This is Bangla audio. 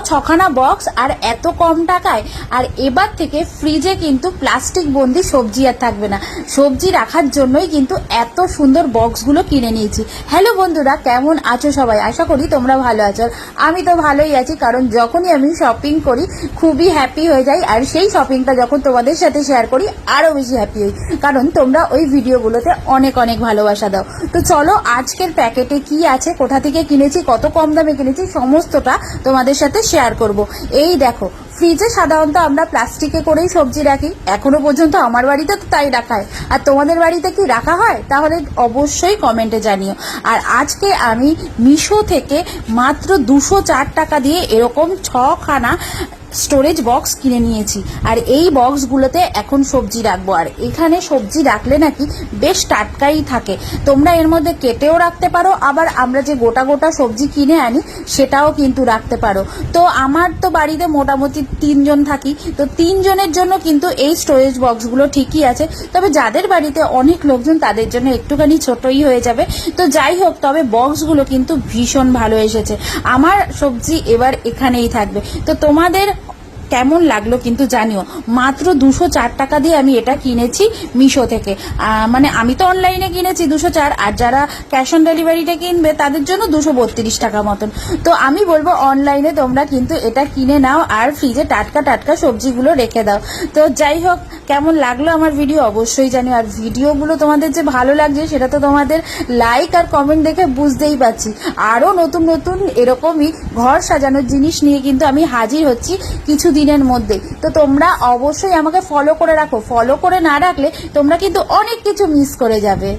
ছখানা বক্স আর এত কম টাকায়। আর এবার থেকে ফ্রিজে কিন্তু প্লাস্টিক বন্দি সবজি আর থাকবে না, সবজি রাখার জন্যই কিন্তু এত সুন্দর বক্সগুলো কিনে নিয়েছি। হ্যালো বন্ধুরা, কেমন আছো সবাই? আশা করি তোমরা ভালো আছো। আমি তো ভালোই আছি, কারণ যখনই আমি শপিং করি খুবই হ্যাপি হয়ে যাই, আর সেই শপিংটা যখন তোমাদের সাথে শেয়ার করি আরও বেশি হ্যাপি হই, কারণ তোমরা ওই ভিডিওগুলোতে অনেক অনেক ভালোবাসা দাও। তো চলো আজকের প্যাকেটে কি আছে, কোথা থেকে কিনেছি, কত কম দামে কিনেছি, সমস্তটা তোমাদের সাথে শেয়ার করব। এই দেখো, ফ্রিজে সাধারণত আমরা প্লাস্টিকে করেই সবজি রাখি, এখনো পর্যন্ত আমার বাড়িতে তো তাই রাখা হয়। আর তোমাদের বাড়িতে কি রাখা হয়? তাহলে অবশ্যই কমেন্টে জানিও। আর আজকে আমি মিশো থেকে মাত্র 204 টাকা দিয়ে এরকম 6খানা স্টোরেজ বক্স কিনে নিয়েছি। আর এই বক্সগুলোতে এখন সবজি রাখবো, আর এখানে সবজি রাখলে নাকি বেশ টাটকাই থাকে। তোমরা এর মধ্যে কেটেও রাখতে পারো, আবার আমরা যে গোটা গোটা সবজি কিনে আনি সেটাও কিন্তু রাখতে পারো। তো আমার তো বাড়িতে মোটামুটি 3 জন থাকি, তো 3 জনের জন্য কিন্তু এই স্টোরেজ বক্সগুলো ঠিকই আছে। তবে যাদের বাড়িতে অনেক লোকজন তাদের জন্য একটুখানি ছোটই হয়ে যাবে। তো যাই হোক, তবে বক্সগুলো কিন্তু ভীষণ ভালো এসেছে। আমার সবজি এবার এখানেই থাকবে। তো তোমাদের কেমন লাগলো কিন্তু জানিও। মাত্র 204 টাকা দিয়ে আমি এটা কিনেছি মিশো থেকে। মানে আমি তো অনলাইনে কিনেছি 204, আর যারা ক্যাশ অন ডেলিভারিতে কিনবে তাদের জন্য 232 টাকা মতন। তো আমি বলবো অনলাইনে তোমরা কিন্তু এটা কিনে নাও, আর ফ্রিজে টাটকা টাটকা সবজিগুলো রেখে দাও। তো যাই হোক, কেমন লাগলো আমার ভিডিও অবশ্যই জানিও। আর ভিডিওগুলো তোমাদের যে ভালো লাগছে সেটা তো তোমাদের লাইক আর কমেন্ট দেখে বুঝতেই পারছি। আরও নতুন নতুন এরকমই ঘর সাজানোর জিনিস নিয়ে কিন্তু আমি হাজির হচ্ছি কিছু দিনের মধ্যে। তো তোমরা অবশ্যই আমাকে ফলো করে রাখো, ফলো করে না রাখলে তোমরা কিন্তু অনেক কিছু মিস করে যাবে।